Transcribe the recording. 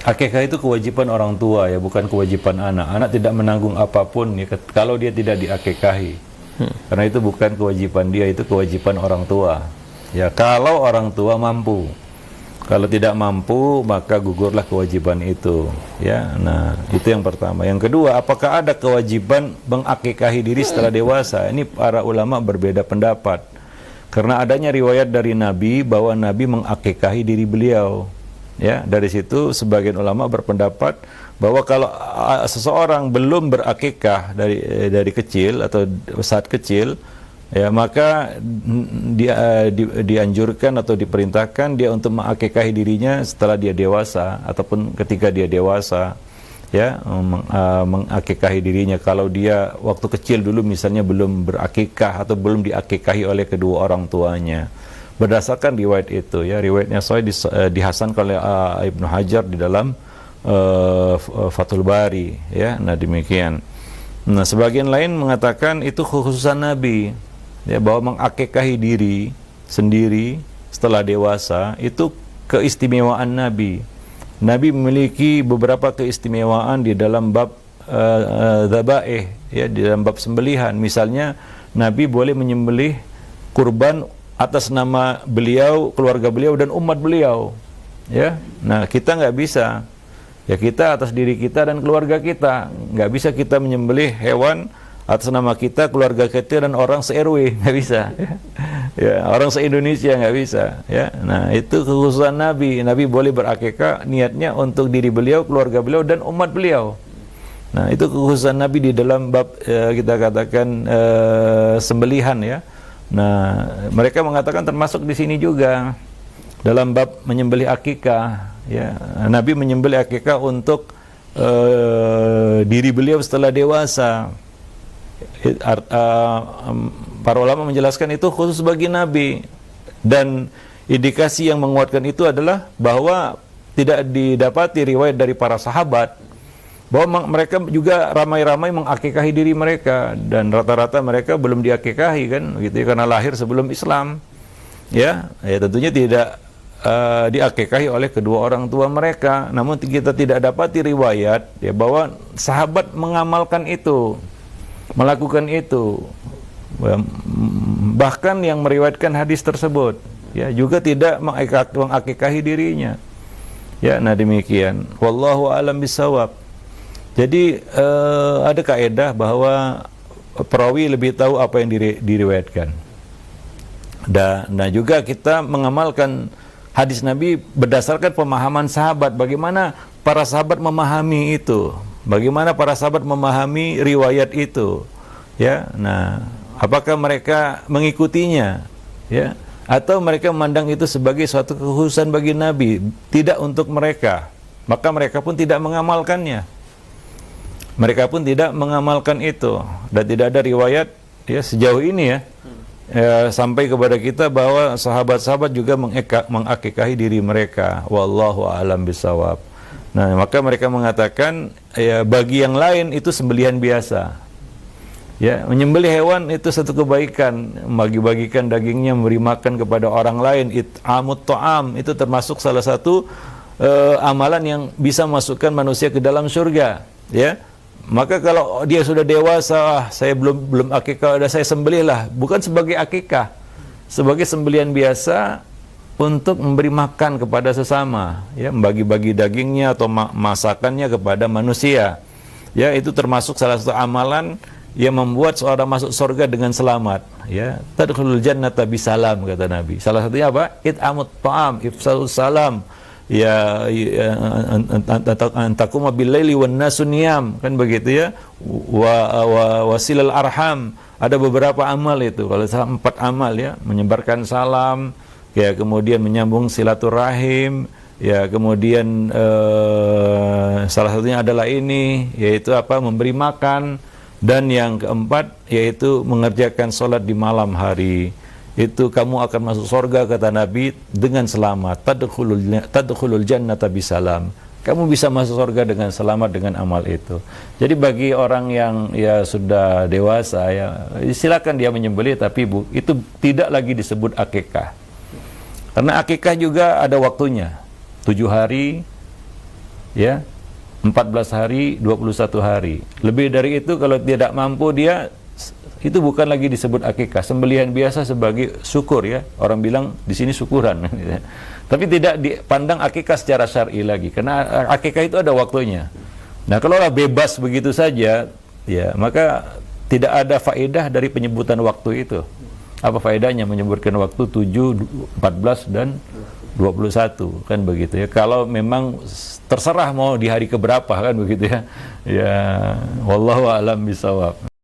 Akikah itu kewajiban orang tua ya, bukan kewajiban anak. Anak tidak menanggung apapun ya, kalau dia tidak diakikahi. Karena itu bukan kewajiban dia, itu kewajiban orang tua. Ya, kalau orang tua mampu. Kalau tidak mampu, maka gugurlah kewajiban itu. Ya, nah itu yang pertama. Yang kedua, apakah ada kewajiban mengakikahi diri setelah dewasa? Ini para ulama berbeda pendapat. Karena adanya riwayat dari Nabi bahwa Nabi mengakikahi diri beliau. Ya, dari situ sebagian ulama berpendapat bahwa kalau seseorang belum berakikah dari kecil atau saat kecil, ya maka dianjurkan atau diperintahkan dia untuk mengakikahi dirinya setelah dia dewasa ataupun ketika dia dewasa, ya, mengakikahi dirinya. Kalau dia waktu kecil dulu misalnya belum berakikah atau belum diakikahi oleh kedua orang tuanya. Berdasarkan riwayat itu, ya, riwayatnya sahih dihasankan oleh Ibnu Hajar di dalam Fathul Bari, ya. Nah demikian. Nah sebagian lain mengatakan itu khususan Nabi, ya, bahwa mengakikahi diri sendiri setelah dewasa itu keistimewaan Nabi. Nabi memiliki beberapa keistimewaan di dalam bab dzabaih, ya, di dalam bab sembelihan. Misalnya Nabi boleh menyembelih kurban atas nama beliau, keluarga beliau dan umat beliau, ya. Nah kita nggak bisa, ya, kita atas diri kita dan keluarga kita nggak bisa kita menyembelih hewan atas nama kita, keluarga kita dan orang se-RW, nggak bisa, ya. Ya, orang se-Indonesia nggak bisa, ya. Nah itu kekhususan Nabi. Nabi boleh berakikah niatnya untuk diri beliau, keluarga beliau dan umat beliau. Nah itu kekhususan Nabi di dalam bab kita katakan sembelihan, ya. Nah, mereka mengatakan termasuk di sini juga dalam bab menyembelih akikah, ya. Nabi menyembelih akikah untuk diri beliau setelah dewasa. Para ulama menjelaskan itu khusus bagi Nabi, dan indikasi yang menguatkan itu adalah bahwa tidak didapati riwayat dari para sahabat bahwa mereka juga ramai-ramai mengakikahi diri mereka, dan rata-rata mereka belum diakikahi, kan, gitu, karena lahir sebelum Islam, ya tentunya tidak diakikahi oleh kedua orang tua mereka. Namun kita tidak dapati riwayat, ya, bahwa sahabat mengamalkan itu, melakukan itu, bahkan yang meriwayatkan hadis tersebut, ya, juga tidak mengakikahi dirinya, ya. Nah demikian, wallahu a'lam bishawab. Jadi ada kaedah bahwa perawi lebih tahu apa yang diriwayatkan. Dan juga kita mengamalkan hadis Nabi berdasarkan pemahaman sahabat. Bagaimana para sahabat memahami itu? Bagaimana para sahabat memahami riwayat itu? Ya, nah, apakah mereka mengikutinya? Ya, atau mereka memandang itu sebagai suatu kekhususan bagi Nabi, tidak untuk mereka? Maka mereka pun tidak mengamalkannya. Mereka pun tidak mengamalkan itu, dan tidak ada riwayat, ya, sejauh ini, ya, sampai kepada kita bahwa sahabat-sahabat juga mengakikahi diri mereka. Wallahu a'lam bishawab. Nah, maka mereka mengatakan, ya, bagi yang lain itu sembelihan biasa. Ya, menyembelih hewan itu satu kebaikan, bagi-bagikan dagingnya, memberi makan kepada orang lain, it'amut ta'am, itu termasuk salah satu amalan yang bisa masukkan manusia ke dalam surga, ya. Maka kalau dia sudah dewasa, saya belum akikah, udah saya sembelihlah, bukan sebagai akikah, sebagai sembelihan biasa untuk memberi makan kepada sesama, ya, membagi-bagi dagingnya atau masakannya kepada manusia, ya. Itu termasuk salah satu amalan yang membuat seorang masuk surga dengan selamat, ya. Tadkhulul jannata bisalam, kata Nabi. Salah satunya apa? It'amut ta'am, ifsalus salam, ya, antakuma billaili wan nasu niyam, kan begitu, ya. Wasilal arham, ada beberapa amal itu, kalau 4 amal, ya, menyebarkan salam, ya, kemudian menyambung silaturahim, ya, kemudian salah satunya adalah ini, yaitu apa? Memberi makan, dan yang keempat yaitu mengerjakan sholat di malam hari. Itu kamu akan masuk surga, kata Nabi, dengan selamat. Tadkhulul jannata bisalam. Kamu bisa masuk surga dengan selamat dengan amal itu. Jadi bagi orang yang, ya, sudah dewasa, ya, silakan dia menyembelih, tapi itu tidak lagi disebut akikah. Karena akikah juga ada waktunya, 7 hari, ya 14 hari, 21 hari. Lebih dari itu kalau tidak mampu dia, itu bukan lagi disebut akikah. Sembelihan biasa sebagai syukur ya. Orang bilang di sini syukuran. Tapi tidak dipandang akikah secara syar'i lagi. Karena akikah itu ada waktunya. Nah, kalau bebas begitu saja, ya maka tidak ada faedah dari penyebutan waktu itu. Apa faedahnya menyebutkan waktu 7, 14 dan 21 kan begitu ya. Kalau memang terserah mau di hari keberapa kan begitu ya. Ya, wallahu a'lam bishawab.